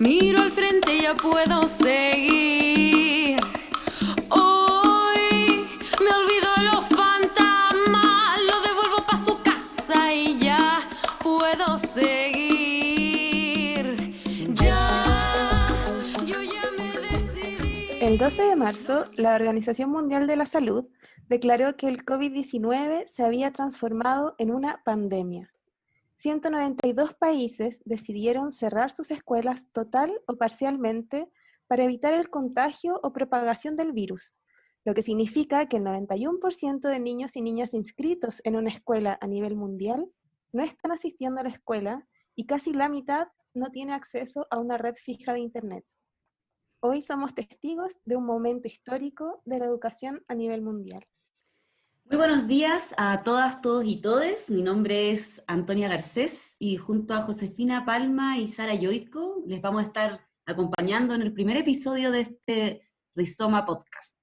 Miro al frente, ya puedo seguir. Hoy me olvido de los fantasmas, lo devuelvo pa' su casa y ya puedo seguir. Ya, yo ya me decidí. El 12 de marzo, la Organización Mundial de la Salud declaró que el COVID-19 se había transformado en una pandemia. 192 países decidieron cerrar sus escuelas total o parcialmente para evitar el contagio o propagación del virus, lo que significa que el 91% de niños y niñas inscritos en una escuela a nivel mundial no están asistiendo a la escuela y casi la mitad no tiene acceso a una red fija de Internet. Hoy somos testigos de un momento histórico de la educación a nivel mundial. Muy buenos días a todas, todos y todes. Mi nombre es Antonia Garcés y junto a Josefina Palma y Sara Yoico les vamos a estar acompañando en el primer episodio de este Rizoma Podcast.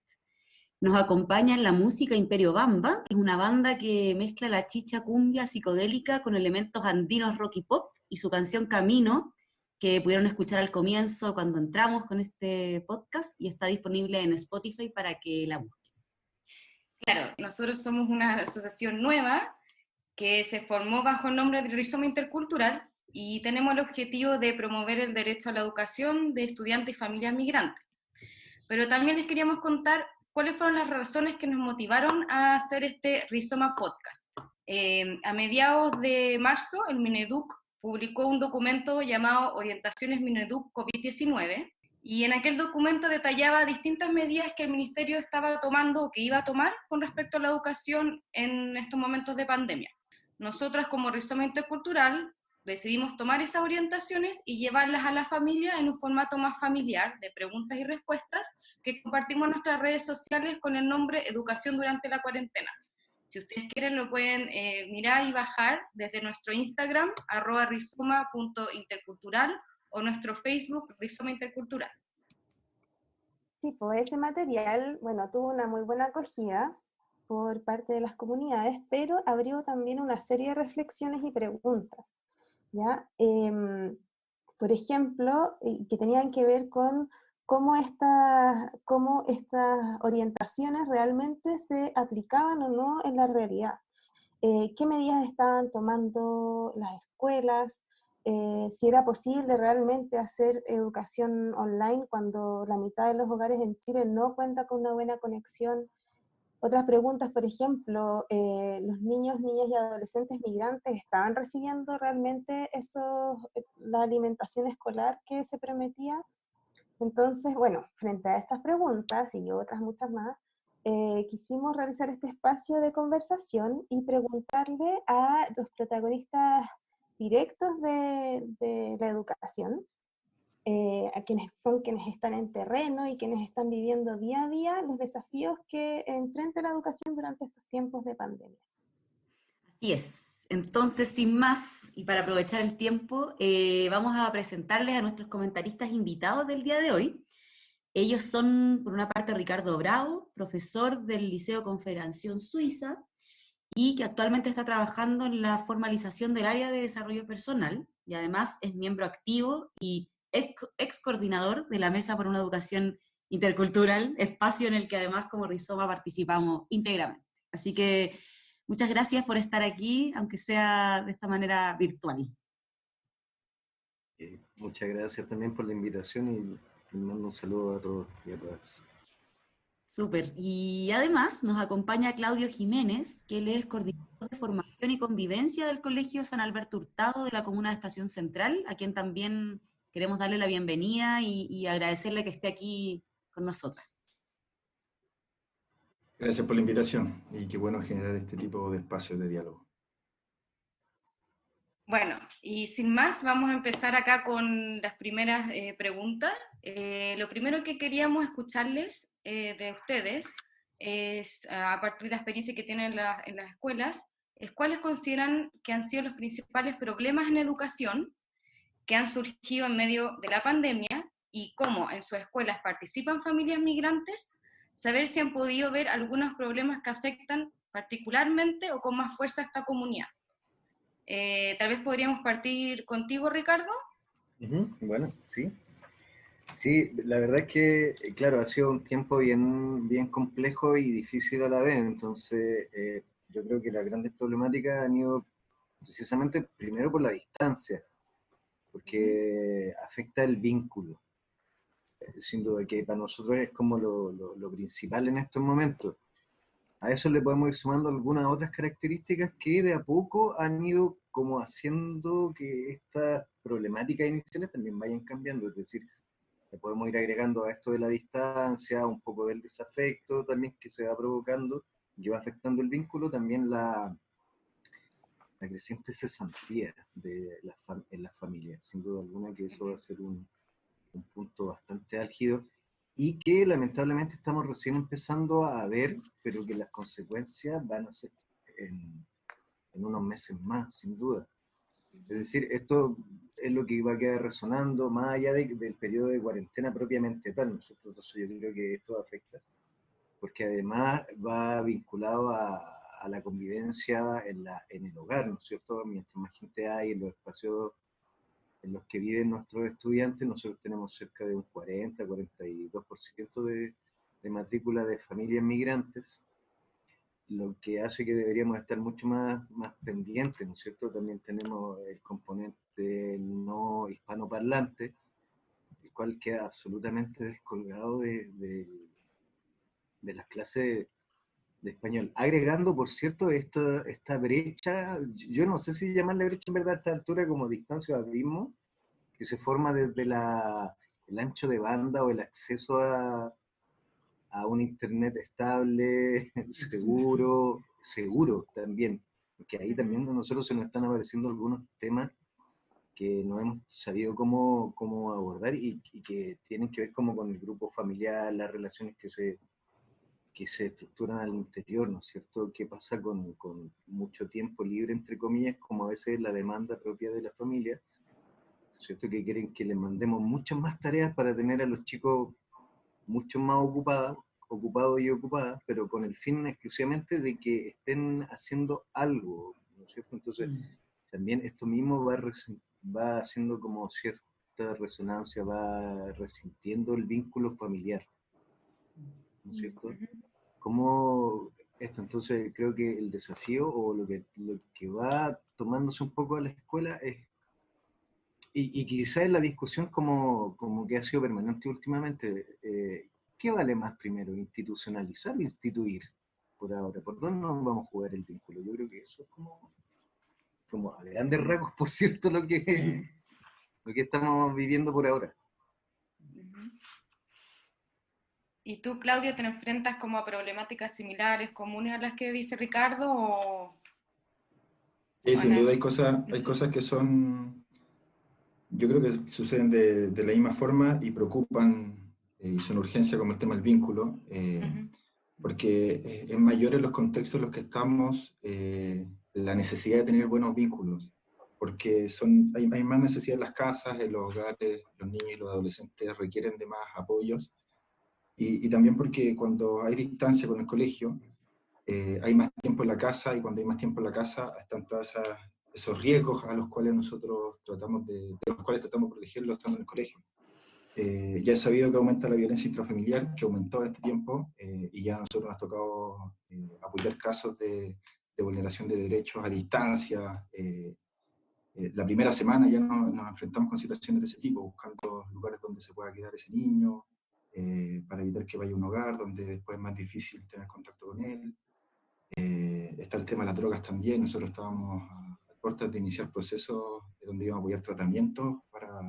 Nos acompaña en la música Imperio Bamba, que es una banda que mezcla la chicha cumbia psicodélica con elementos andinos rock y pop, y su canción Camino, que pudieron escuchar al comienzo cuando entramos con este podcast, y está disponible en Spotify para que la busquen. Claro, nosotros somos una asociación nueva que se formó bajo el nombre de Rizoma Intercultural y tenemos el objetivo de promover el derecho a la educación de estudiantes y familias migrantes. Pero también les queríamos contar cuáles fueron las razones que nos motivaron a hacer este Rizoma Podcast. A mediados de marzo, el Mineduc publicó un documento llamado Orientaciones Mineduc COVID-19, y en aquel documento detallaba distintas medidas que el Ministerio estaba tomando o que iba a tomar con respecto a la educación en estos momentos de pandemia. Nosotras, como Rizoma Intercultural, decidimos tomar esas orientaciones y llevarlas a la familia en un formato más familiar, de preguntas y respuestas, que compartimos en nuestras redes sociales con el nombre Educación durante la cuarentena. Si ustedes quieren lo pueden mirar y bajar desde nuestro Instagram, @rizoma.intercultural, o nuestro Facebook, Rizoma Intercultural. Sí, pues ese material, bueno, tuvo una muy buena acogida por parte de las comunidades, pero abrió también una serie de reflexiones y preguntas, ¿ya? Por ejemplo, que tenían que ver con cómo estas orientaciones realmente se aplicaban o no en la realidad. ¿Qué medidas estaban tomando las escuelas? Si era posible realmente hacer educación online cuando la mitad de los hogares en Chile no cuenta con una buena conexión. Otras preguntas, por ejemplo, ¿los niños, niñas y adolescentes migrantes estaban recibiendo realmente la alimentación escolar que se prometía? Entonces, bueno, frente a estas preguntas y otras muchas más, quisimos realizar este espacio de conversación y preguntarle a los protagonistas directos de la educación, a quienes están en terreno y quienes están viviendo día a día los desafíos que enfrenta la educación durante estos tiempos de pandemia. Así es. Entonces, sin más, y para aprovechar el tiempo, vamos a presentarles a nuestros comentaristas invitados del día de hoy. Ellos son, por una parte, Ricardo Bravo, profesor del Liceo Confederación Suiza, y que actualmente está trabajando en la formalización del área de desarrollo personal, y además es miembro activo y ex coordinador de la Mesa por una Educación Intercultural, espacio en el que además como Rizoma participamos íntegramente. Así que muchas gracias por estar aquí, aunque sea de esta manera virtual. Muchas gracias también por la invitación y les mando un saludo a todos y a todas. Súper. Y además nos acompaña Claudio Jiménez, que él es coordinador de formación y convivencia del Colegio San Alberto Hurtado de la comuna de Estación Central, a quien también queremos darle la bienvenida y agradecerle que esté aquí con nosotras. Gracias por la invitación y qué bueno generar este tipo de espacios de diálogo. Bueno, y sin más, vamos a empezar acá con las primeras preguntas. Lo primero que queríamos escucharles de ustedes es, a partir de la experiencia que tienen en las escuelas, es cuáles consideran que han sido los principales problemas en educación que han surgido en medio de la pandemia y cómo en sus escuelas participan familias migrantes, saber si han podido ver algunos problemas que afectan particularmente o con más fuerza a esta comunidad. Tal vez podríamos partir contigo, Ricardo. Bueno, sí. Sí, la verdad es que, claro, ha sido un tiempo bien complejo y difícil a la vez. Entonces, yo creo que las grandes problemáticas han ido precisamente primero por la distancia, porque afecta el vínculo. Sin duda que para nosotros es como lo principal en estos momentos. A eso le podemos ir sumando algunas otras características que de a poco han ido como haciendo que estas problemáticas iniciales también vayan cambiando. Es decir, le podemos ir agregando a esto de la distancia, un poco del desafecto también que se va provocando y va afectando el vínculo, también la creciente cesantía en las familias. Sin duda alguna que eso va a ser un punto bastante álgido y que lamentablemente estamos recién empezando a ver, pero que las consecuencias van a ser en unos meses más, sin duda. Es decir, esto es lo que va a quedar resonando más allá del periodo de cuarentena propiamente tal, ¿no es cierto? Entonces yo creo que esto afecta, porque además va vinculado a la convivencia en el hogar, ¿no es cierto? Mientras más gente hay en los espacios en los que viven nuestros estudiantes, nosotros tenemos cerca de un 42% de matrícula de familias migrantes, lo que hace que deberíamos estar mucho más pendientes, ¿no es cierto? También tenemos el componente no hispanoparlante, el cual queda absolutamente descolgado de las clases de español. Agregando, por cierto, esta brecha, yo no sé si llamarle brecha en verdad a esta altura como distancia o abismo, que se forma desde el ancho de banda o el acceso a un internet estable, seguro también, porque ahí también a nosotros se nos están apareciendo algunos temas que no hemos sabido cómo abordar y que tienen que ver como con el grupo familiar, las relaciones que se estructuran al interior, ¿no es cierto? ¿Qué pasa con mucho tiempo libre, entre comillas, como a veces la demanda propia de la familia, ¿cierto? Que quieren que les mandemos muchas más tareas para tener a los chicos mucho más ocupados y ocupadas, pero con el fin exclusivamente de que estén haciendo algo, ¿no es cierto? Entonces, también esto mismo va haciendo como cierta resonancia, va resintiendo el vínculo familiar, ¿no es cierto? ¿Cómo esto? Entonces, creo que el desafío o lo que va tomándose un poco a la escuela es y quizás la discusión como que ha sido permanente últimamente, ¿qué vale más primero, institucionalizar o instituir por ahora? ¿Por dónde nos vamos a jugar el vínculo? Yo creo que eso es como a grandes rasgos, por cierto, lo que estamos viviendo por ahora. ¿Y tú, Claudia, te enfrentas como a problemáticas similares, comunes a las que dice Ricardo? O Sí, sin duda Ana? hay cosas que son, yo creo que suceden de la misma forma y preocupan y son urgencia como el tema del vínculo, porque es mayor en los contextos en los que estamos la necesidad de tener buenos vínculos, porque hay más necesidad en las casas, en los hogares, los niños y los adolescentes requieren de más apoyos, y también porque cuando hay distancia con el colegio, hay más tiempo en la casa, y cuando hay más tiempo en la casa están todos esos riesgos a los cuales nosotros de los cuales tratamos de protegerlos estando en el colegio. Ya es sabido que aumenta la violencia intrafamiliar, que aumentó en este tiempo, y ya a nosotros nos ha tocado apoyar casos de vulneración de derechos a distancia. La primera semana ya nos enfrentamos con situaciones de ese tipo, buscando lugares donde se pueda quedar ese niño, para evitar que vaya a un hogar donde después es más difícil tener contacto con él. Está el tema de las drogas también. Nosotros estábamos a puertas de iniciar procesos donde íbamos a apoyar tratamientos para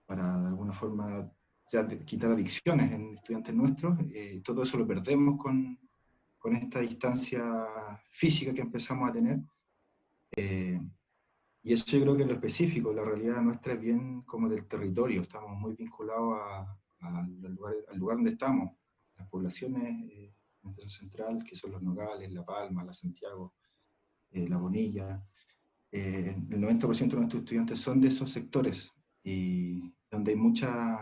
de alguna forma ya quitar adicciones en estudiantes nuestros. Todo eso lo perdemos con esta distancia física que empezamos a tener. Y eso yo creo que es lo específico. La realidad nuestra es bien como del territorio. Estamos muy vinculados al lugar donde estamos. Las poblaciones en el central, que son los Nogales, La Palma, La Santiago, La Bonilla. El 90% de nuestros estudiantes son de esos sectores, y donde hay mucha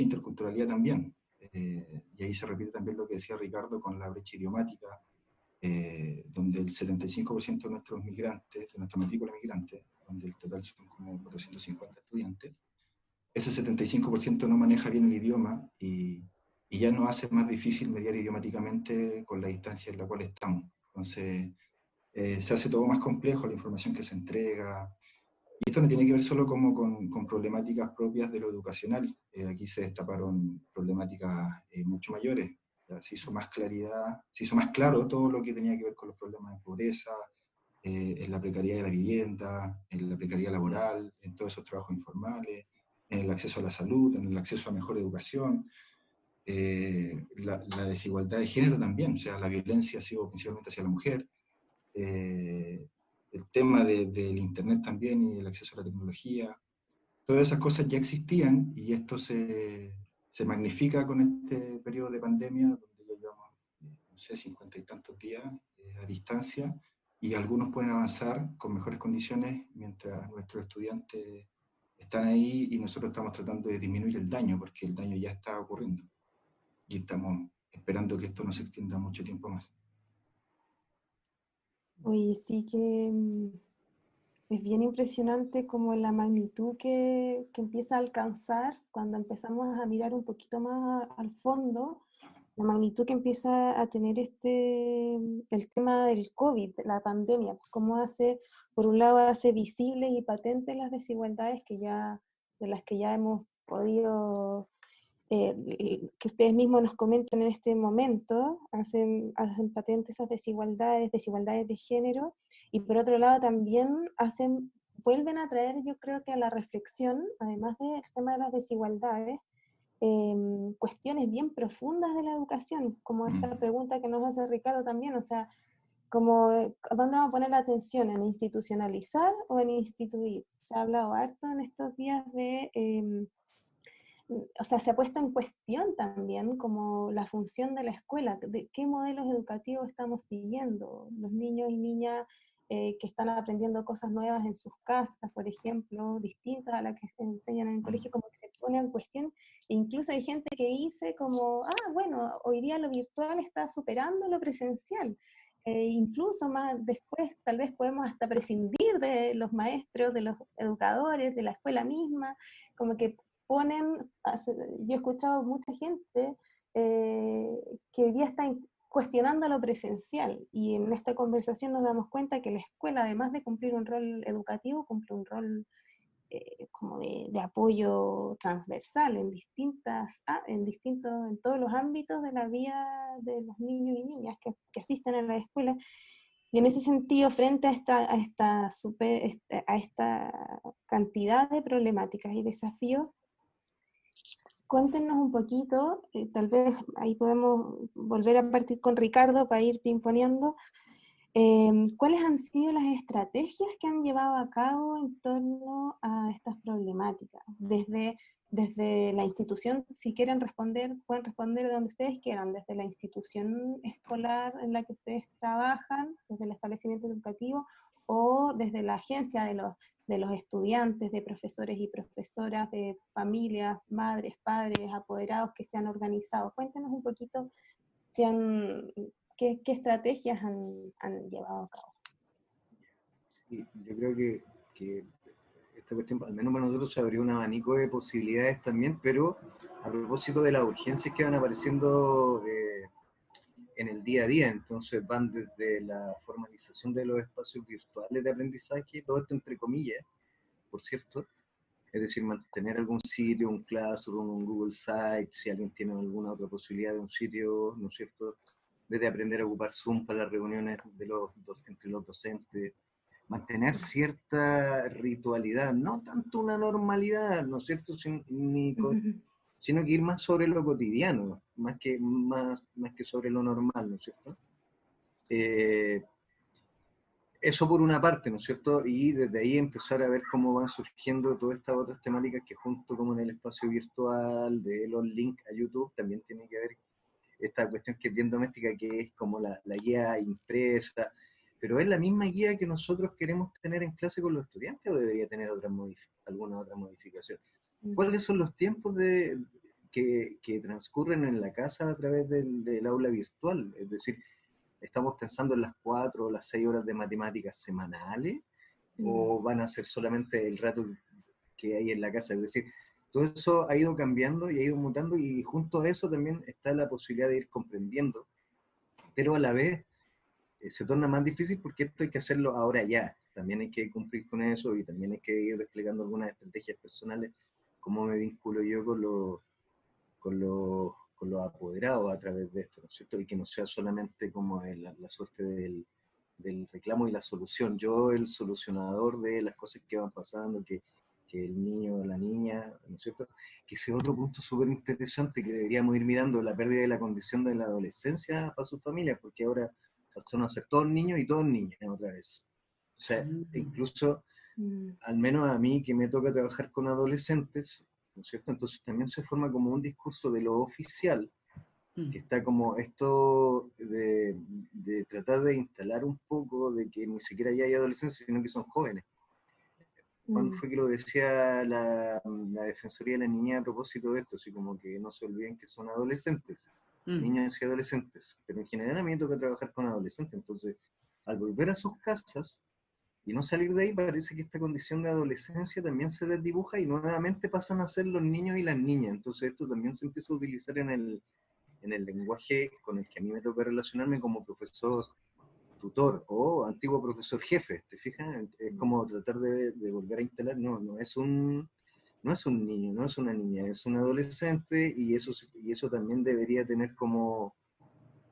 interculturalidad también. Y ahí se repite también lo que decía Ricardo con la brecha idiomática, donde el 75% de nuestros migrantes, de nuestra matrícula migrante, donde el total son como 450 estudiantes. Ese 75% no maneja bien el idioma y ya nos hace más difícil mediar idiomáticamente con la distancia en la cual estamos. Entonces, se hace todo más complejo, la información que se entrega. Y esto no tiene que ver solo como con problemáticas propias de lo educacional. Aquí se destaparon problemáticas mucho mayores. Ya se hizo más claridad, se hizo más claro todo lo que tenía que ver con los problemas de pobreza, en la precariedad de la vivienda, en la precariedad laboral, en todos esos trabajos informales, en el acceso a la salud, en el acceso a mejor educación, la desigualdad de género también, o sea, la violencia ha sido principalmente hacia la mujer, el tema del Internet también y el acceso a la tecnología. Todas esas cosas ya existían y esto se magnifica con este periodo de pandemia, donde ya llevamos, no sé, 50 y tantos días a distancia, y algunos pueden avanzar con mejores condiciones mientras nuestros estudiantes están ahí y nosotros estamos tratando de disminuir el daño, porque el daño ya está ocurriendo. Y estamos esperando que esto no se extienda mucho tiempo más. Oye, sí que es bien impresionante como la magnitud que empieza a alcanzar cuando empezamos a mirar un poquito más al fondo, la magnitud que empieza a tener el tema del COVID, la pandemia, cómo hace, por un lado hace visibles y patentes las desigualdades de las que ya hemos podido, que ustedes mismos nos comentan en este momento, hacen patentes esas desigualdades de género, y por otro lado también vuelven a traer, yo creo que a la reflexión, además del tema de las desigualdades, cuestiones bien profundas de la educación, como esta pregunta que nos hace Ricardo también, o sea, como, ¿dónde vamos a poner la atención? ¿En institucionalizar o en instituir? Se ha hablado harto en estos días o sea, se ha puesto en cuestión también como la función de la escuela, de qué modelos educativos estamos siguiendo, los niños y niñas que están aprendiendo cosas nuevas en sus casas, por ejemplo, distintas a las que se enseñan en el colegio, como que se pone en cuestión, e incluso hay gente que dice como, bueno, hoy día lo virtual está superando lo presencial, incluso más después tal vez podemos hasta prescindir de los maestros, de los educadores, de la escuela misma, como que yo he escuchado mucha gente que hoy día está cuestionando lo presencial, y en esta conversación nos damos cuenta que la escuela, además de cumplir un rol educativo, cumple un rol como de apoyo transversal en todos los ámbitos de la vida de los niños y niñas que asisten a la escuela. Y en ese sentido, frente a esta cantidad de problemáticas y desafíos, cuéntenos un poquito, tal vez ahí podemos volver a partir con Ricardo para ir pimponeando, ¿cuáles han sido las estrategias que han llevado a cabo en torno a estas problemáticas? Desde la institución, si quieren responder, pueden responder de donde ustedes quieran, desde la institución escolar en la que ustedes trabajan, desde el establecimiento educativo, o desde la agencia de los estudiantes, de profesores y profesoras, de familias, madres, padres, apoderados que se han organizado. Cuéntenos un poquito qué estrategias han llevado a cabo. Sí, yo creo que esta cuestión, al menos para nosotros, se abrió un abanico de posibilidades también, pero a propósito de las urgencias que van apareciendo en el día a día. Entonces van desde la formalización de los espacios virtuales de aprendizaje, todo esto entre comillas, por cierto, es decir, mantener algún sitio, un Classroom, un Google Site, si alguien tiene alguna otra posibilidad de un sitio, ¿no es cierto?, desde aprender a ocupar Zoom para las reuniones entre los docentes, mantener cierta ritualidad, no tanto una normalidad, ¿no es cierto?, sino que ir más sobre lo cotidiano, más que sobre lo normal, ¿no es cierto? Eso por una parte, ¿no es cierto? Y desde ahí empezar a ver cómo van surgiendo todas estas otras temáticas que junto como en el espacio virtual de los links a YouTube también tiene que ver esta cuestión que es bien doméstica, que es como la guía impresa, pero ¿es la misma guía que nosotros queremos tener en clase con los estudiantes o debería tener alguna otra modificación? ¿Cuáles son los tiempos que transcurren en la casa a través del aula virtual? Es decir, ¿estamos pensando en las 4 o las 6 horas de matemáticas semanales? o van a ser solamente el rato que hay en la casa. Es decir, todo eso ha ido cambiando y ha ido mutando, y junto a eso también está la posibilidad de ir comprendiendo, pero a la vez se torna más difícil porque esto hay que hacerlo ahora ya. También hay que cumplir con eso y también hay que ir desplegando algunas estrategias personales, cómo me vinculo yo con los apoderados a través de esto, ¿no es cierto? Y que no sea solamente como la suerte del reclamo y la solución. Yo el solucionador de las cosas que van pasando, que el niño o la niña, ¿no es cierto? Que ese otro punto súper interesante que deberíamos ir mirando, la pérdida de la condición de la adolescencia para sus familias, porque ahora pasaron a ser todos niños y todas niñas otra vez. O sea, incluso, al menos a mí que me toca trabajar con adolescentes, ¿no es cierto? Entonces también se forma como un discurso de lo oficial, que está como esto de tratar de instalar un poco de que ni siquiera ya hay adolescencia, sino que son jóvenes. ¿Cuándo fue que lo decía la Defensoría de la Niñez a propósito de esto? Así como que no se olviden que son adolescentes, niños y adolescentes, pero en general a mí me toca trabajar con adolescentes, entonces al volver a sus casas y no salir de ahí, parece que esta condición de adolescencia también se desdibuja y nuevamente pasan a ser los niños y las niñas. Entonces esto también se empieza a utilizar en el lenguaje con el que a mí me toca relacionarme como profesor tutor o antiguo profesor jefe. ¿Te fijas? Es como tratar de volver a instalar, no es un niño, no es una niña, es un adolescente, y eso también debería tener como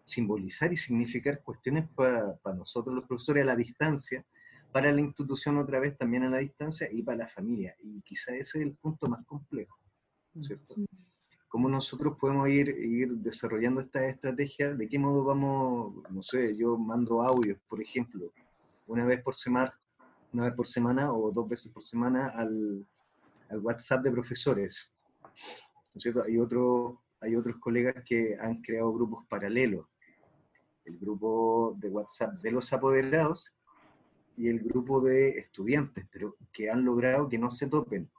simbolizar y significar cuestiones para nosotros los profesores a la distancia, para la institución otra vez también a la distancia, y para la familia. Y quizá ese es el punto más complejo, ¿cierto? ¿Cómo nosotros podemos ir desarrollando estas estrategias? ¿De qué modo vamos? No sé, yo mando audios, por ejemplo, una vez por semana o 2 veces por semana al WhatsApp de profesores, ¿no es cierto? Hay otros colegas que han creado grupos paralelos, el grupo de WhatsApp de los apoderados y el grupo de estudiantes, pero que han logrado que no se topen,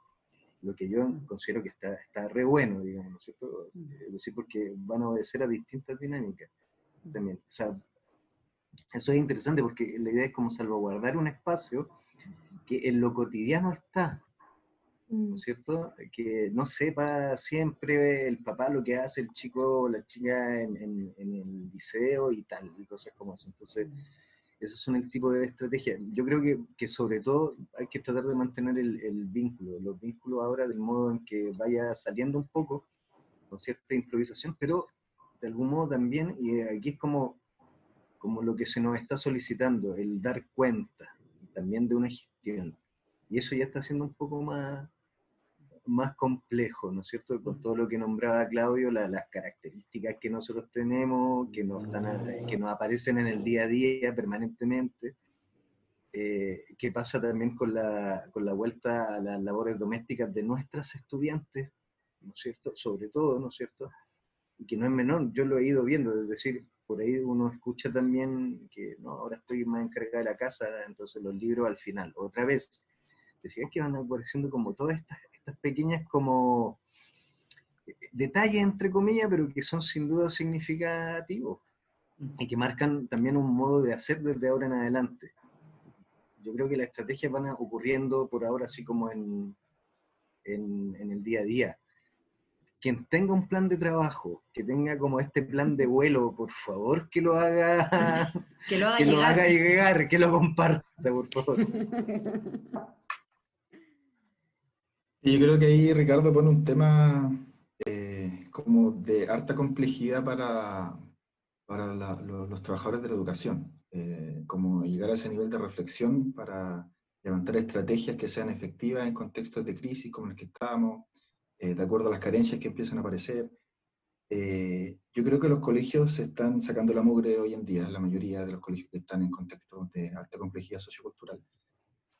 lo que yo considero que está re bueno, digamos, ¿no es cierto? Es decir, porque van a obedecer a distintas dinámicas también. O sea, eso es interesante porque la idea es como salvaguardar un espacio que en lo cotidiano está, ¿no es cierto? Que no sepa siempre el papá lo que hace el chico o la chica en el liceo y tal, y cosas como eso. Entonces, esos son el tipo de estrategia. Yo creo que sobre todo hay que tratar de mantener el vínculo, los vínculos ahora del modo en que vaya saliendo un poco, con cierta improvisación, pero de algún modo también, y aquí es como lo que se nos está solicitando, el dar cuenta también de una gestión. Y eso ya está siendo un poco más complejo, ¿no es cierto? Con todo lo que nombraba Claudio, las características que nosotros tenemos, que nos aparecen en el día a día permanentemente, qué pasa también con la vuelta a las labores domésticas de nuestras estudiantes, ¿no es cierto? Sobre todo, ¿no es cierto? Y que no es menor, yo lo he ido viendo, es decir, por ahí uno escucha también que no, ahora estoy más encargada de la casa, entonces los libros al final, otra vez. Te fijas que van apareciendo como todas estas pequeñas como detalles, entre comillas, pero que son sin duda significativos y que marcan también un modo de hacer desde ahora en adelante. Yo creo que las estrategias van ocurriendo por ahora así como en el día a día. Quien tenga un plan de trabajo, que tenga como este plan de vuelo, por favor, que lo haga, que lo haga que llegar. Lo haga llegar, que lo comparta, por favor. Y yo creo que ahí Ricardo pone un tema como de harta complejidad para los trabajadores de la educación, como llegar a ese nivel de reflexión para levantar estrategias que sean efectivas en contextos de crisis como el que estamos, de acuerdo a las carencias que empiezan a aparecer. Yo creo que los colegios se están sacando la mugre hoy en día, la mayoría de los colegios que están en contextos de alta complejidad sociocultural.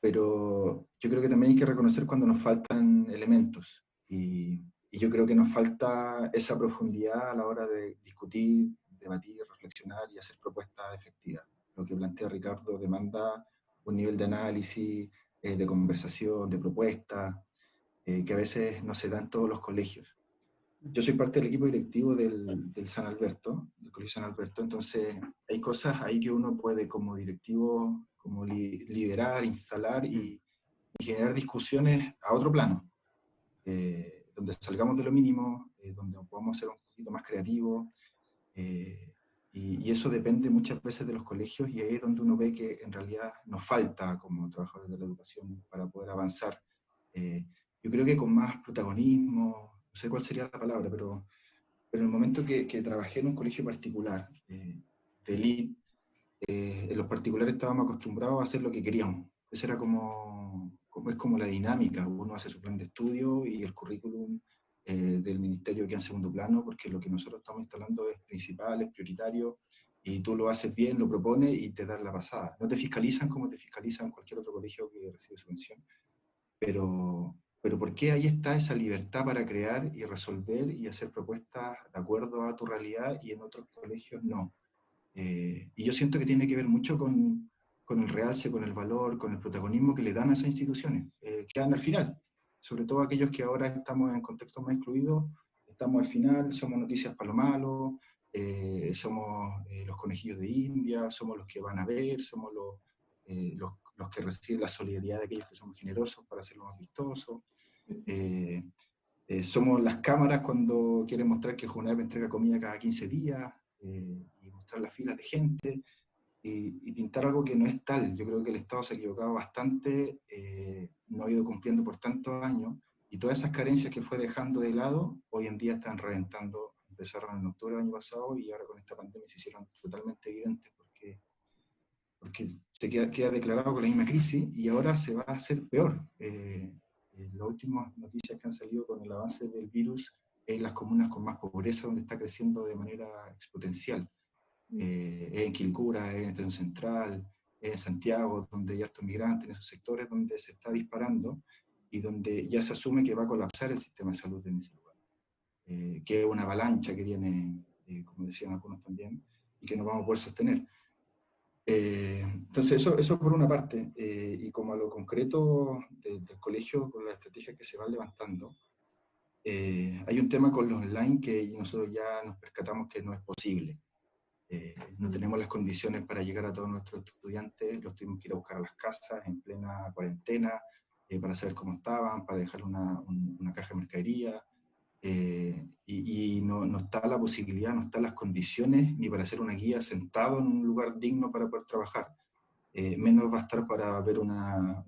Pero yo creo que también hay que reconocer cuando nos faltan elementos, y yo creo que nos falta esa profundidad a la hora de discutir, debatir, reflexionar y hacer propuestas efectivas. Lo que plantea Ricardo demanda un nivel de análisis, de conversación, de propuesta, que a veces no se da en todos los colegios. Yo soy parte del equipo directivo del San Alberto, del Colegio San Alberto, entonces hay cosas ahí que uno puede como directivo como liderar, instalar y generar discusiones a otro plano, donde salgamos de lo mínimo, donde podamos ser un poquito más creativos, y eso depende muchas veces de los colegios, y ahí es donde uno ve que en realidad nos falta como trabajadores de la educación para poder avanzar. Yo creo que con más protagonismo, no sé cuál sería la palabra, pero en el momento que trabajé en un colegio particular, de elite, en los particulares estábamos acostumbrados a hacer lo que queríamos. Esa era es como la dinámica. Uno hace su plan de estudio y el currículum del ministerio queda en segundo plano, porque lo que nosotros estamos instalando es principal, es prioritario, y tú lo haces bien, lo propones y te dan la pasada. No te fiscalizan como te fiscalizan cualquier otro colegio que recibe subvención, pero ¿por qué ahí está esa libertad para crear y resolver y hacer propuestas de acuerdo a tu realidad y en otros colegios no? Y yo siento que tiene que ver mucho con el realce, con el valor, con el protagonismo que le dan a esas instituciones, que dan al final, sobre todo aquellos que ahora estamos en contextos más excluidos, estamos al final, somos noticias para lo malo, somos los conejillos de India, somos los que van a ver, somos los que reciben la solidaridad de aquellos que somos generosos para hacerlo más vistoso. Somos las cámaras cuando quieren mostrar que Junep entrega comida cada 15 días, y mostrar las filas de gente, y pintar algo que no es tal. Yo creo que el Estado se ha equivocado bastante, no ha ido cumpliendo por tantos años, y todas esas carencias que fue dejando de lado, hoy en día están reventando. Empezaron en octubre del año pasado y ahora con esta pandemia se hicieron totalmente evidentes, porque se queda declarado con la misma crisis y ahora se va a hacer peor. Las últimas noticias que han salido con el avance del virus en las comunas con más pobreza, donde está creciendo de manera exponencial. En Quilicura, en Estación Central, en Santiago, donde hay hartos migrantes, en esos sectores donde se está disparando y donde ya se asume que va a colapsar el sistema de salud en ese lugar. Que es una avalancha que viene, como decían algunos también, y que no vamos a poder sostener. Entonces eso por una parte, y como a lo concreto del colegio, con las estrategias que se van levantando, hay un tema con los online que nosotros ya nos percatamos que no es posible. No tenemos las condiciones para llegar a todos nuestros estudiantes, los tuvimos que ir a buscar a las casas en plena cuarentena, para saber cómo estaban, para dejar una caja de mercadería, y no está la posibilidad, no están las condiciones ni para hacer una guía sentado en un lugar digno para poder trabajar. Menos va a estar para ver una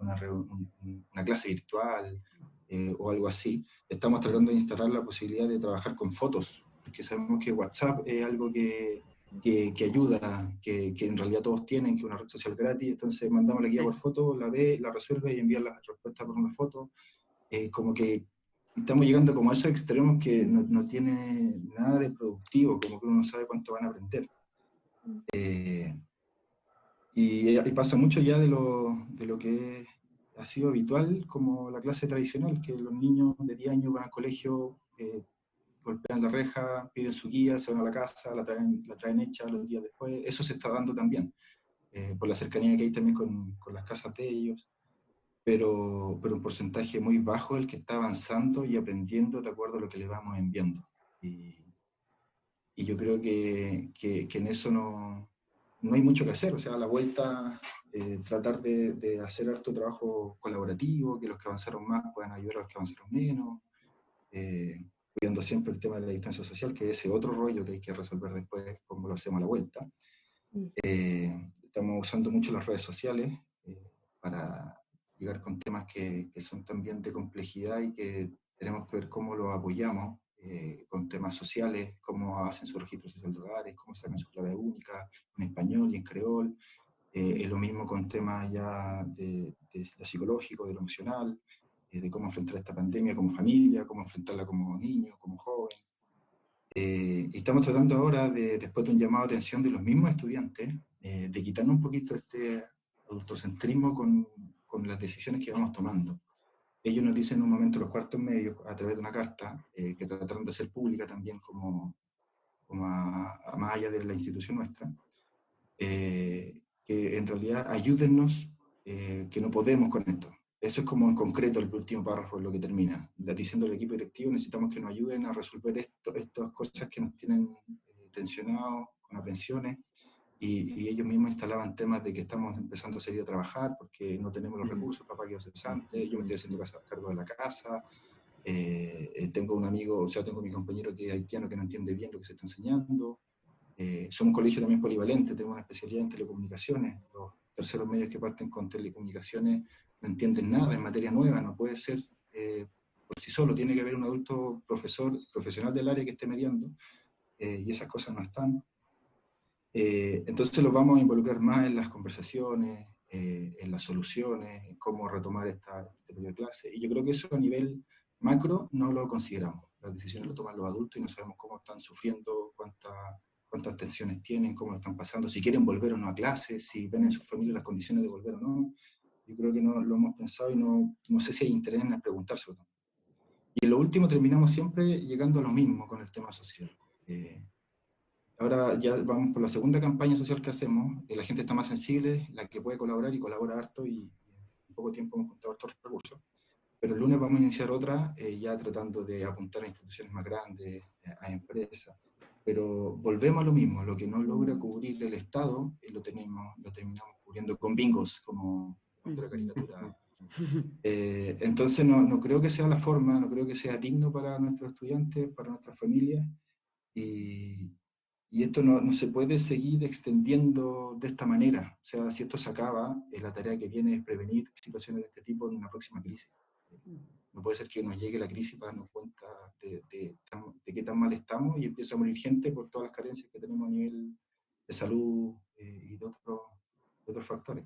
clase virtual o algo así. Estamos tratando de instalar la posibilidad de trabajar con fotos, porque sabemos que WhatsApp es algo que ayuda, que en realidad todos tienen, que es una red social gratis. Entonces mandamos la guía por foto, la ve, la resuelve y envía la respuesta por una foto. Como que estamos llegando como a esos extremos que no tiene nada de productivo, como que uno no sabe cuánto van a aprender. Y pasa mucho ya de lo que ha sido habitual, como la clase tradicional, que los niños de 10 años van al colegio, golpean la reja, piden su guía, se van a la casa, la traen hecha los días después. Eso se está dando también, por la cercanía que hay también con las casas de ellos, pero un porcentaje muy bajo el que está avanzando y aprendiendo de acuerdo a lo que le vamos enviando. Y yo creo que en eso no hay mucho que hacer. O sea, a la vuelta, tratar de hacer harto trabajo colaborativo, que los que avanzaron más puedan ayudar a los que avanzaron menos, cuidando siempre el tema de la distancia social, que es ese otro rollo que hay que resolver después, cómo lo hacemos a la vuelta. Estamos usando mucho las redes sociales para llegar con temas que son también de complejidad y que tenemos que ver cómo los apoyamos, con temas sociales, cómo hacen su registro social de hogares, cómo sacan su clave única en español y en creol. Lo mismo con temas ya de lo psicológico, de lo emocional, de cómo enfrentar esta pandemia como familia, cómo enfrentarla como niño, como joven. Y estamos tratando ahora, después de un llamado de atención de los mismos estudiantes, de quitarnos un poquito este adultocentrismo con las decisiones que vamos tomando. Ellos nos dicen en un momento, los cuartos medios, a través de una carta, que trataron de hacer pública también como a más allá de la institución nuestra, que en realidad ayúdennos, que no podemos con esto. Eso es como en concreto el último párrafo, lo que termina, diciendo al equipo directivo, necesitamos que nos ayuden a resolver estas cosas que nos tienen tensionados, con aprensiones, y ellos mismos instalaban temas de que estamos empezando a salir a trabajar porque no tenemos los recursos, papá quedó cesante, yo me estoy haciendo cargo de la casa, tengo un amigo, o sea, tengo mi compañero que es haitiano que no entiende bien lo que se está enseñando. Somos un colegio también polivalente, tenemos una especialidad en telecomunicaciones. Los terceros medios que parten con telecomunicaciones no entienden nada, en materia nueva, no puede ser por sí solo, tiene que haber un adulto profesional del área que esté mediando, y esas cosas no están. Entonces los vamos a involucrar más en las conversaciones, en las soluciones, en cómo retomar este periodo de clase. Y yo creo que eso a nivel macro no lo consideramos. Las decisiones lo toman los adultos y no sabemos cómo están sufriendo, cuántas tensiones tienen, cómo lo están pasando, si quieren volver o no a clase, si ven en sus familias las condiciones de volver o no. Yo creo que no lo hemos pensado y no sé si hay interés en preguntárselo. Y en lo último terminamos siempre llegando a lo mismo con el tema social. Ahora ya vamos por la segunda campaña social que hacemos, la gente está más sensible, la que puede colaborar y colabora harto, y en poco tiempo hemos juntado hartos recursos. Pero el lunes vamos a iniciar otra, ya tratando de apuntar a instituciones más grandes, a empresas. Pero volvemos a lo mismo, lo que no logra cubrir el Estado, lo terminamos cubriendo con bingos, como otra caricatura. Entonces no creo que sea la forma, no creo que sea digno para nuestros estudiantes, para nuestras familias, y esto no se puede seguir extendiendo de esta manera. O sea, si esto se acaba, la tarea que viene es prevenir situaciones de este tipo en una próxima crisis. No puede ser que nos llegue la crisis para darnos cuenta de qué tan mal estamos y empiece a morir gente por todas las carencias que tenemos a nivel de salud y de otros factores.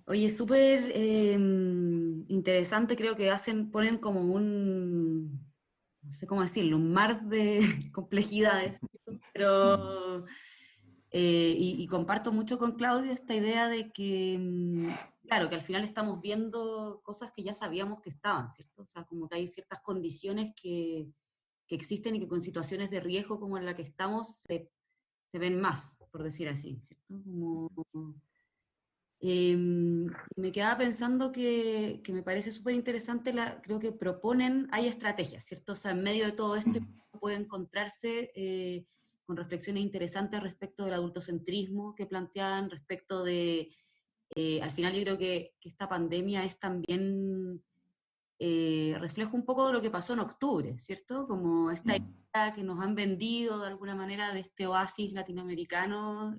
Oye, súper interesante, creo que ponen como no sé cómo decirlo, un mar de complejidades, pero y comparto mucho con Claudio esta idea de que, claro, que al final estamos viendo cosas que ya sabíamos que estaban, ¿cierto? O sea, como que hay ciertas condiciones que existen y que con situaciones de riesgo como en la que estamos se ven más, por decir así, ¿cierto? Me quedaba pensando que me parece súper interesante, creo que hay estrategias, ¿cierto? O sea, en medio de todo esto puede encontrarse con reflexiones interesantes respecto del adultocentrismo que plantean, respecto de, al final yo creo que esta pandemia es también reflejo un poco de lo que pasó en octubre, ¿cierto? Como esta idea que nos han vendido de alguna manera de este oasis latinoamericano,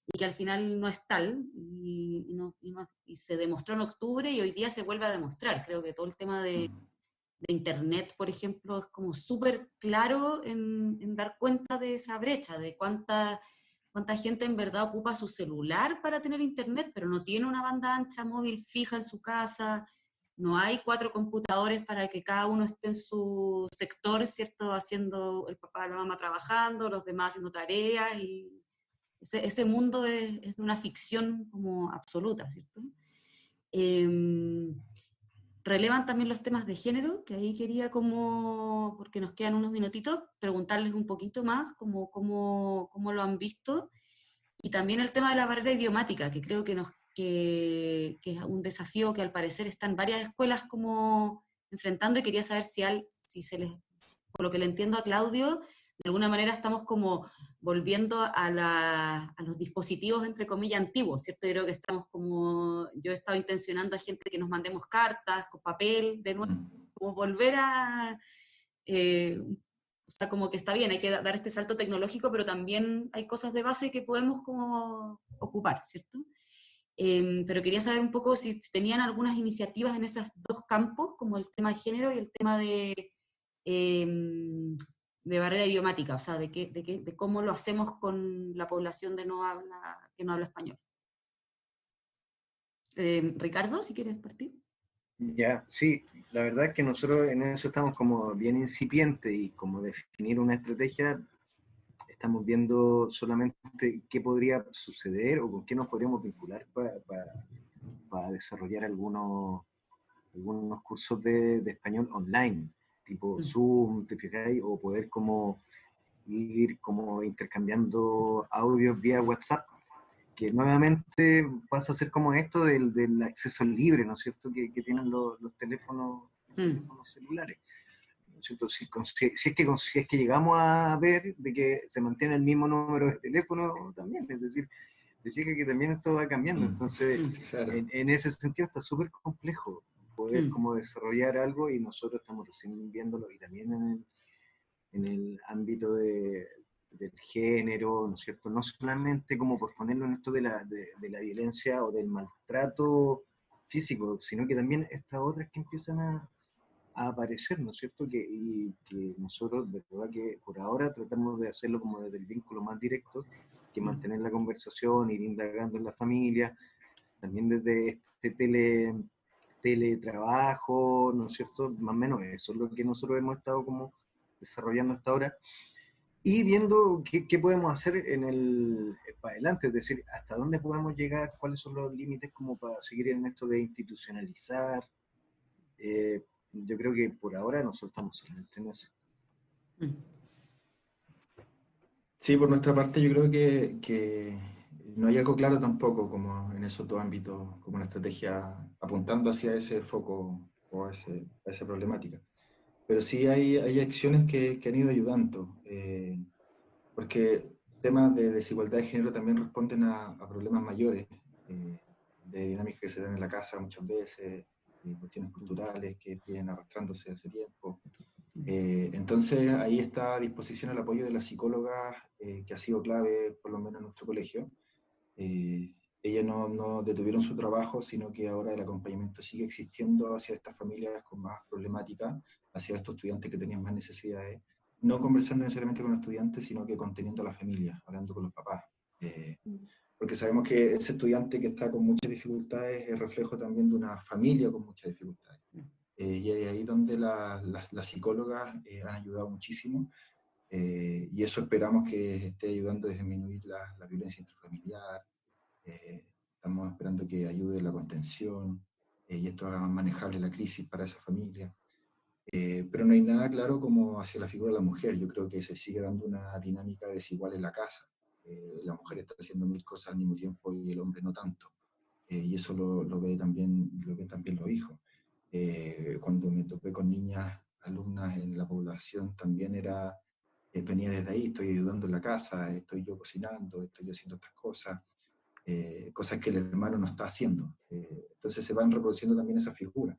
y que al final no es tal, y se demostró en octubre y hoy día se vuelve a demostrar. Creo que todo el tema de Internet, por ejemplo, es como súper claro en dar cuenta de esa brecha, de cuánta gente en verdad ocupa su celular para tener Internet, pero no tiene una banda ancha móvil fija en su casa, no hay 4 computadores para que cada uno esté en su sector, ¿cierto? Haciendo, el papá y la mamá trabajando, los demás haciendo tareas, y ese mundo es de una ficción como absoluta, ¿cierto? Relevan también los temas de género, que ahí quería porque nos quedan unos minutitos, preguntarles un poquito más cómo lo han visto, y también el tema de la barrera idiomática, que creo que es un desafío que al parecer están varias escuelas como enfrentando, y quería saber si se les, por lo que le entiendo a Claudio, de alguna manera estamos como volviendo a los dispositivos, entre comillas, antiguos, ¿cierto? Yo creo que yo he estado intencionando a gente que nos mandemos cartas con papel, de nuevo, como volver o sea, como que está bien, hay que dar este salto tecnológico, pero también hay cosas de base que podemos como ocupar, ¿cierto? Pero quería saber un poco si tenían algunas iniciativas en esos 2 campos, como el tema de género y el tema de barrera idiomática, o sea, de cómo lo hacemos con la población que no habla español. Ricardo, si quieres partir. Ya, sí, la verdad es que nosotros en eso estamos como bien incipientes, y como definir una estrategia, estamos viendo solamente qué podría suceder o con qué nos podríamos vincular para desarrollar algunos cursos de español online, tipo Zoom, ¿te fijáis? O poder como ir como intercambiando audios vía WhatsApp. que nuevamente pasa a ser como esto del acceso libre, ¿no es cierto?, que tienen los teléfonos celulares. ¿No es cierto? Si es que llegamos a ver de que se mantiene el mismo número de teléfono también, es decir, se fija que también esto va cambiando, entonces Claro. en ese sentido está súper complejo poder como desarrollar algo, y nosotros estamos recién viéndolo, y también en el ámbito del género, ¿no es cierto? No solamente como por ponerlo en esto de la violencia o del maltrato físico, sino que también estas otras que empiezan a aparecer, ¿no es cierto? Y que nosotros, de verdad que por ahora tratamos de hacerlo como desde el vínculo más directo, que mantener la conversación, ir indagando en la familia, también desde este teletrabajo, ¿no es cierto? Más o menos eso es lo que nosotros hemos estado como desarrollando hasta ahora, y viendo qué podemos hacer para adelante, es decir, hasta dónde podemos llegar, cuáles son los límites como para seguir en esto de institucionalizar. Yo creo que por ahora nosotros estamos solamente en eso. Sí, por nuestra parte yo creo que no hay algo claro tampoco como en esos dos ámbitos, como una estrategia apuntando hacia ese foco o a esa problemática. Pero sí hay acciones que han ido ayudando, porque temas de desigualdad de género también responden a problemas mayores, de dinámicas que se dan en la casa muchas veces, cuestiones culturales que vienen arrastrándose hace tiempo. Entonces ahí está a disposición el apoyo de las psicólogas, que ha sido clave por lo menos en nuestro colegio. Ellas no detuvieron su trabajo, sino que ahora el acompañamiento sigue existiendo hacia estas familias con más problemáticas, hacia estos estudiantes que tenían más necesidades, no conversando necesariamente con los estudiantes, sino que conteniendo a la familia, hablando con los papás. Porque sabemos que ese estudiante que está con muchas dificultades es reflejo también de una familia con muchas dificultades. Y es ahí donde las psicólogas han ayudado muchísimo, y eso esperamos que esté ayudando a disminuir la violencia intrafamiliar. Estamos esperando que ayude la contención, y esto haga más manejable la crisis para esa familia. Pero no hay nada claro como hacia la figura de la mujer. Yo creo que se sigue dando una dinámica desigual en la casa. La mujer está haciendo 1000 cosas al mismo tiempo y el hombre no tanto. Y eso lo ven también los hijos. Cuando me topé con niñas, alumnas en la población, también venía desde ahí: estoy ayudando en la casa, estoy yo cocinando, estoy yo haciendo otras cosas, cosas que el hermano no está haciendo. Entonces se van reproduciendo también esas figuras.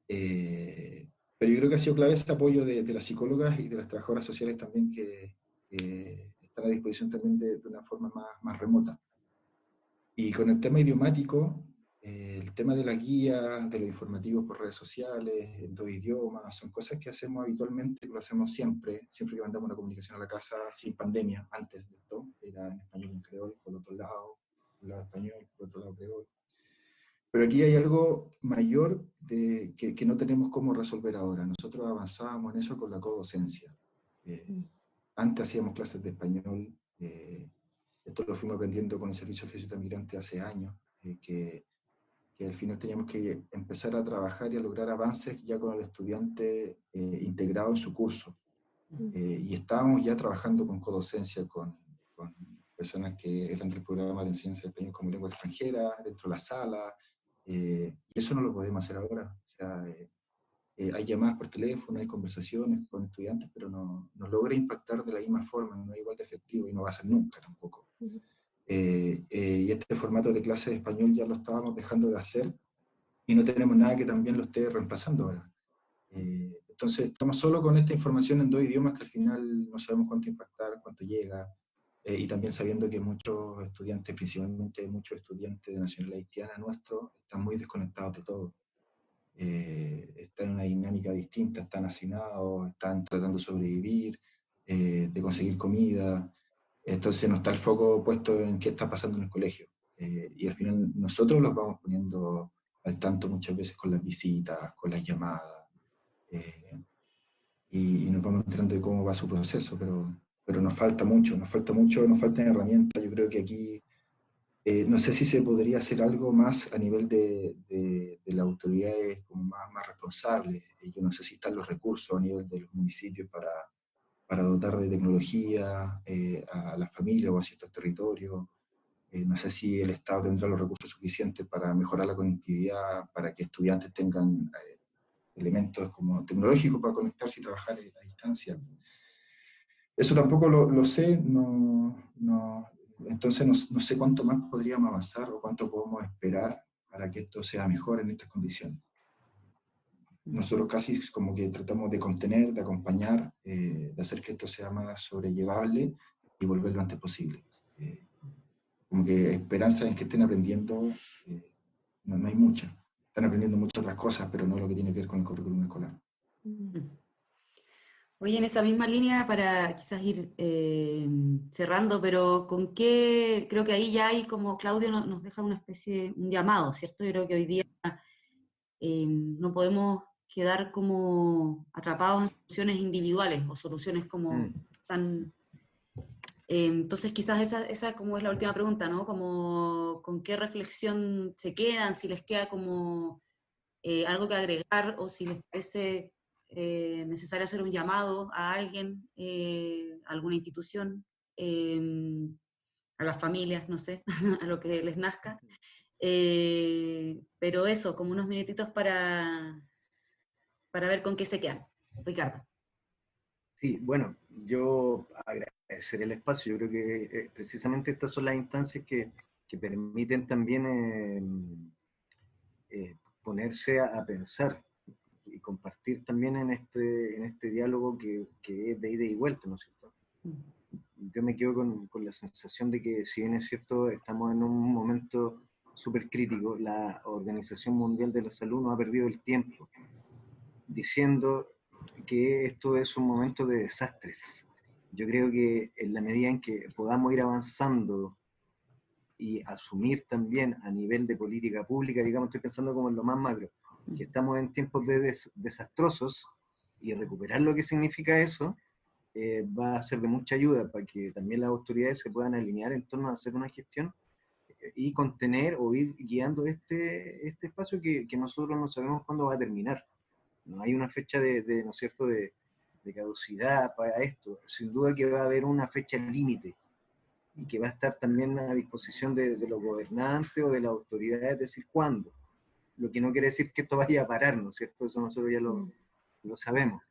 Pero yo creo que ha sido clave ese apoyo de las psicólogas y de las trabajadoras sociales también, que están a disposición también de una forma más remota. Y con el tema idiomático, el tema de la guía, de los informativos por redes sociales, en 2 idiomas, son cosas que hacemos habitualmente, que lo hacemos siempre que mandamos una comunicación a la casa sin pandemia. Antes de esto era en español y en creol, por otro lado español, por otro lado creol. Pero aquí hay algo mayor que no tenemos cómo resolver ahora. Nosotros avanzábamos en eso con la codocencia. Antes hacíamos clases de español, esto lo fuimos aprendiendo con el Servicio Jesuita Migrante hace años, que al final teníamos que empezar a trabajar y a lograr avances ya con el estudiante integrado en su curso. Y estábamos ya trabajando con codocencia, con personas que eran del programa de enseñanza de español como lengua extranjera, dentro de la sala, y eso no lo podemos hacer ahora. O sea, hay llamadas por teléfono, hay conversaciones con estudiantes, pero no logra impactar de la misma forma, no es igual de efectivo y no va a ser nunca tampoco. Y este formato de clase de español ya lo estábamos dejando de hacer y no tenemos nada que también lo esté reemplazando ahora. Entonces estamos solo con esta información en 2 idiomas que al final no sabemos cuánto impactar, cuánto llega, y también sabiendo que muchos estudiantes, principalmente muchos estudiantes de nacionalidad haitiana nuestros, están muy desconectados de todo. Están en una dinámica distinta, están hacinados, están tratando de sobrevivir, de conseguir comida. Entonces no está el foco puesto en qué está pasando en el colegio. Y al final nosotros los vamos poniendo al tanto muchas veces con las visitas, con las llamadas, y nos vamos enterando de cómo va su proceso, pero nos falta mucho, nos faltan herramientas. Yo creo que aquí no sé si se podría hacer algo más a nivel de las autoridades como más responsables. Yo no sé si están los recursos a nivel de los municipios para dotar de tecnología a las familias o a ciertos territorios. No sé si el Estado tendrá los recursos suficientes para mejorar la conectividad, para que estudiantes tengan elementos como tecnológicos para conectarse y trabajar a distancia. Eso tampoco lo sé, entonces no sé cuánto más podríamos avanzar o cuánto podemos esperar para que esto sea mejor en estas condiciones. Nosotros casi como que tratamos de contener, de acompañar, de hacer que esto sea más sobrellevable y volver lo antes posible. Como que esperanza en que estén aprendiendo, no hay mucha. Están aprendiendo muchas otras cosas, pero no lo que tiene que ver con el currículum escolar. Oye, en esa misma línea, para quizás ir cerrando, pero con qué, creo que ahí ya hay como Claudio nos deja una especie, un llamado, ¿cierto? Yo creo que hoy día no podemos quedar como atrapados en soluciones individuales o soluciones como tan... entonces quizás esa como es la última pregunta, ¿no? Como con qué reflexión se quedan, si les queda como algo que agregar o si les parece necesario hacer un llamado a alguien, a alguna institución, a las familias, no sé, a lo que les nazca. Pero eso, como unos minutitos para ver con qué se quedan. Ricardo. Sí, bueno, yo agradecer el espacio. Yo creo que precisamente estas son las instancias que permiten también ponerse a pensar y compartir también en este diálogo que es de ida y vuelta, ¿no es cierto? Yo me quedo con la sensación de que, si bien es cierto, estamos en un momento súper crítico, la Organización Mundial de la Salud no ha perdido el tiempo diciendo que esto es un momento de desastres. Yo creo que en la medida en que podamos ir avanzando y asumir también a nivel de política pública, digamos, estoy pensando como en lo más macro, que estamos en tiempos desastrosos, y recuperar lo que significa eso va a ser de mucha ayuda para que también las autoridades se puedan alinear en torno a hacer una gestión y contener o ir guiando este espacio que nosotros no sabemos cuándo va a terminar. No hay una fecha ¿no es cierto?, de caducidad para esto. Sin duda que va a haber una fecha límite y que va a estar también a disposición de los gobernantes o de las autoridades decir cuándo. Lo que no quiere decir que esto vaya a parar, ¿no es cierto? Eso nosotros ya lo sabemos.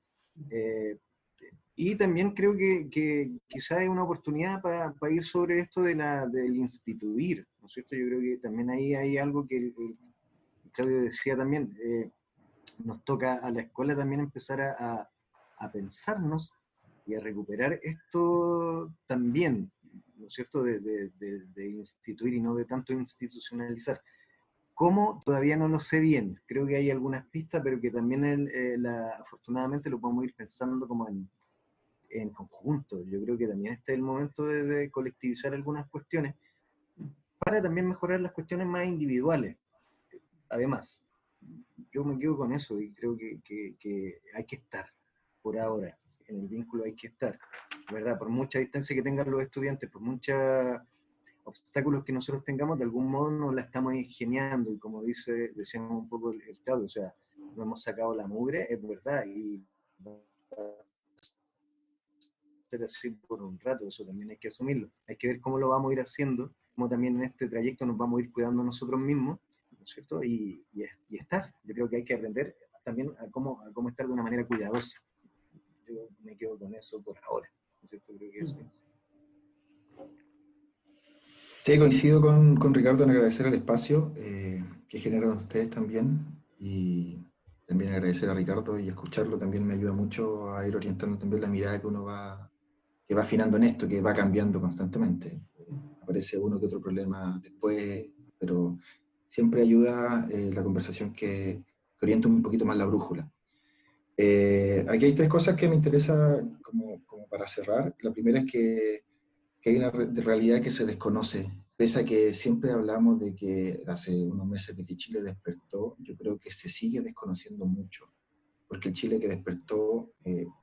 Y también creo que quizá hay una oportunidad para ir sobre esto del instituir, ¿no es cierto? Yo creo que también ahí hay algo que Claudio decía también, nos toca a la escuela también empezar a pensarnos y a recuperar esto también, ¿no es cierto?, de instituir y no de tanto institucionalizar. ¿Cómo? Todavía no lo sé bien. Creo que hay algunas pistas, pero que también afortunadamente lo podemos ir pensando como en conjunto. Yo creo que también este es el momento de colectivizar algunas cuestiones para también mejorar las cuestiones más individuales. Además, yo me quedo con eso y creo que hay que estar por ahora. En el vínculo hay que estar, ¿verdad? Por mucha distancia que tengan los estudiantes, por muchos obstáculos que nosotros tengamos, de algún modo nos la estamos ingeniando, y como decíamos un poco el Claudio, o sea, no hemos sacado la mugre, es verdad, y ser así por un rato, eso también hay que asumirlo. Hay que ver cómo lo vamos a ir haciendo, cómo también en este trayecto nos vamos a ir cuidando nosotros mismos, ¿no es cierto? Y estar. Yo creo que hay que aprender también a cómo estar de una manera cuidadosa. Yo me quedo con eso por ahora, ¿no es cierto? Creo que eso. Sí, coincido con Ricardo en agradecer el espacio que generan ustedes también, y también agradecer a Ricardo, y escucharlo también me ayuda mucho a ir orientando también la mirada que uno va afinando en esto, que va cambiando constantemente. Aparece uno que otro problema después, pero siempre ayuda la conversación que orienta un poquito más la brújula. Aquí hay tres cosas que me interesa como para cerrar. La primera es que hay una realidad que se desconoce. Pese a que siempre hablamos de que hace unos meses de que Chile despertó, yo creo que se sigue desconociendo mucho. Porque el Chile que despertó,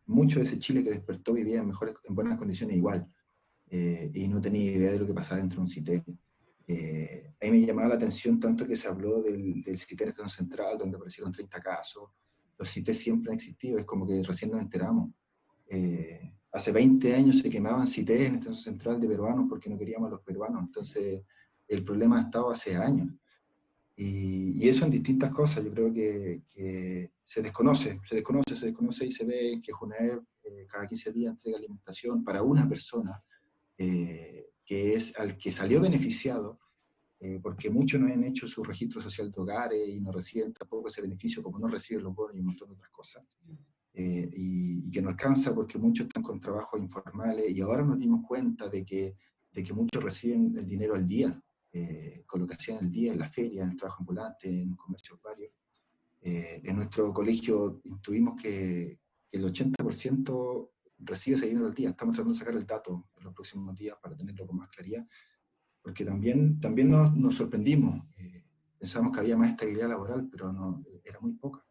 mucho de ese Chile que despertó vivía en buenas condiciones igual. Y no tenía idea de lo que pasaba dentro de un CITES. Ahí me llamaba la atención tanto que se habló del CITES Estación Central, donde aparecieron 30 casos. Los CITES siempre han existido, es como que recién nos enteramos. Hace 20 años se quemaban CITES en Estación Central de peruanos porque no queríamos a los peruanos. Entonces, el problema ha estado hace años. Y eso en distintas cosas, yo creo que se desconoce y se ve que Junaed cada 15 días entrega alimentación para una persona, que es al que salió beneficiado, porque muchos no han hecho su registro social de hogares y no reciben tampoco ese beneficio, como no reciben los bonos y un montón de otras cosas. Y que no alcanza porque muchos están con trabajos informales, y ahora nos dimos cuenta de que muchos reciben el dinero al día, con lo que hacían el día en la feria, en el trabajo ambulante, en comercios varios. En nuestro colegio intuimos que el 80% recibe ese dinero al día. Estamos tratando de sacar el dato en los próximos días para tenerlo con más claridad, porque también nos sorprendimos. Pensábamos que había más estabilidad laboral, pero no, era muy poca.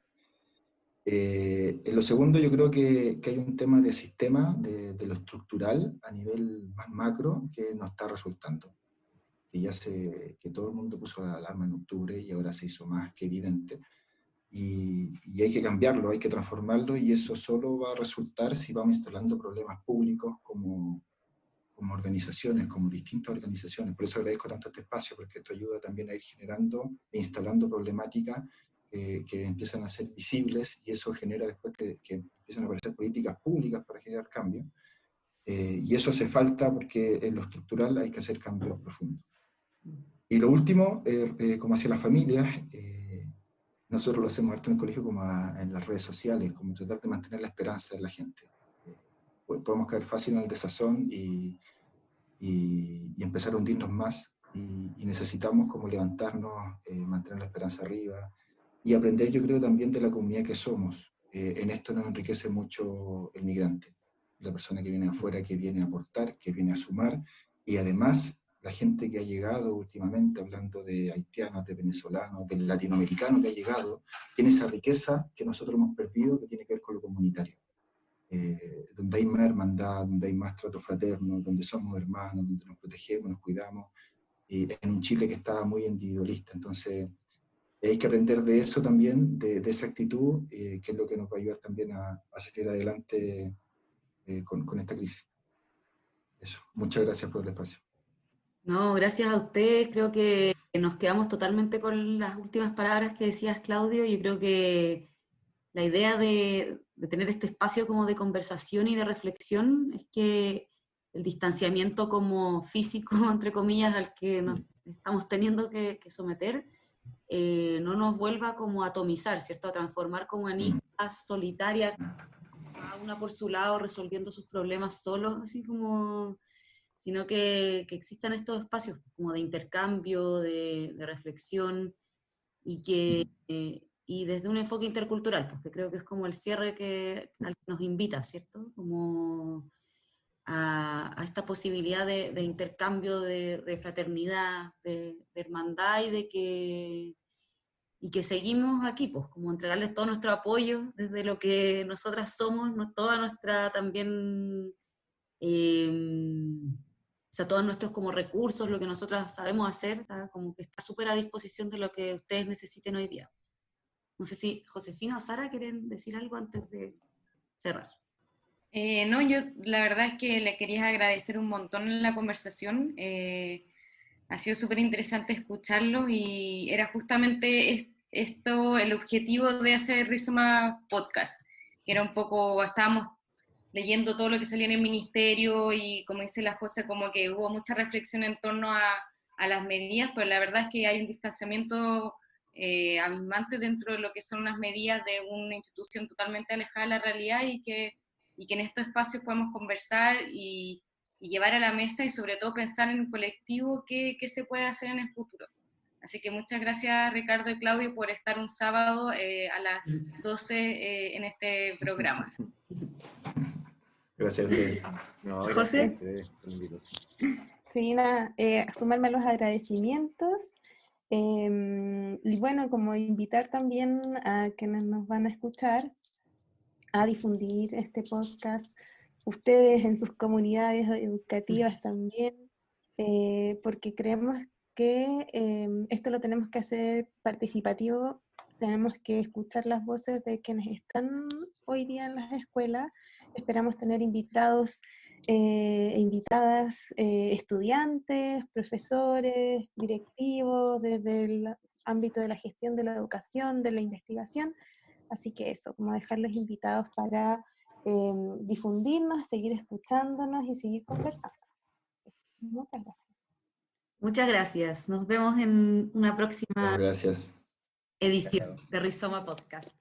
En lo segundo, yo creo que hay un tema de sistema, de lo estructural a nivel más macro, que no está resultando. Que todo el mundo puso la alarma en octubre y ahora se hizo más que evidente. Y hay que cambiarlo, hay que transformarlo, y eso solo va a resultar si vamos instalando problemas públicos como organizaciones, como distintas organizaciones. Por eso agradezco tanto este espacio, porque esto ayuda también a ir generando e instalando problemáticas que empiezan a ser visibles, y eso genera después que empiezan a aparecer políticas públicas para generar cambio. Y eso hace falta porque en lo estructural hay que hacer cambios profundos. Y lo último, como hacia las familias, nosotros lo hacemos harto en el colegio como en las redes sociales, como tratar de mantener la esperanza de la gente. Podemos caer fácil en el desazón y empezar a hundirnos más, y necesitamos como levantarnos, mantener la esperanza arriba, y aprender, yo creo, también de la comunidad que somos. En esto nos enriquece mucho el migrante, la persona que viene afuera, que viene a aportar, que viene a sumar, y además la gente que ha llegado últimamente, hablando de haitianos, de venezolanos, del latinoamericano que ha llegado, tiene esa riqueza que nosotros hemos perdido, que tiene que ver con lo comunitario. Donde hay más hermandad, donde hay más trato fraterno, donde somos hermanos, donde nos protegemos, nos cuidamos, y en un Chile que está muy individualista. Entonces hay que aprender de eso también, de esa actitud, que es lo que nos va a ayudar también a seguir adelante con esta crisis. Eso, muchas gracias por el espacio. No, gracias a ustedes. Creo que nos quedamos totalmente con las últimas palabras que decías, Claudio. Yo creo que la idea de tener este espacio como de conversación y de reflexión es que el distanciamiento como físico, entre comillas, al que nos estamos teniendo que someter, no nos vuelva como a atomizar, ¿cierto? A transformar como anistas solitarias, cada una por su lado, resolviendo sus problemas solos, así como, sino que existan estos espacios como de intercambio, de reflexión, y desde un enfoque intercultural, porque creo que es como el cierre al que nos invita, ¿cierto? Como a esta posibilidad de intercambio, de fraternidad, de hermandad, y que seguimos aquí, pues, como entregarles todo nuestro apoyo desde lo que nosotras somos, toda nuestra también, o sea, todos nuestros como recursos, lo que nosotras sabemos hacer, ¿tá? Como que está súper a disposición de lo que ustedes necesiten hoy día. No sé si Josefina o Sara quieren decir algo antes de cerrar. No, yo la verdad es que le quería agradecer un montón la conversación. Ha sido súper interesante escucharlo, y era justamente esto el objetivo de hacer Rizoma Podcast, que era un poco, estábamos leyendo todo lo que salía en el ministerio, y como dice la José, como que hubo mucha reflexión en torno a las medidas, pero la verdad es que hay un distanciamiento abismante dentro de lo que son unas medidas de una institución totalmente alejada de la realidad, y que en estos espacios podemos conversar y llevar a la mesa, y sobre todo pensar en el colectivo qué se puede hacer en el futuro. Así que muchas gracias, Ricardo y Claudio, por estar un sábado a las 12 en este programa. Gracias a ustedes. No, José. Sí, nada, sumarme a los agradecimientos. Y bueno, como invitar también a quienes nos van a escuchar a difundir este podcast, ustedes en sus comunidades educativas también, porque creemos que esto lo tenemos que hacer participativo, tenemos que escuchar las voces de quienes están hoy día en las escuelas. Esperamos tener invitados invitadas, estudiantes, profesores, directivos, desde el ámbito de la gestión de la educación, de la investigación. Así que eso, como dejarlos invitados para difundirnos, seguir escuchándonos y seguir conversando. Muchas gracias. Muchas gracias. Nos vemos en una próxima Gracias. edición de Rizoma Podcast.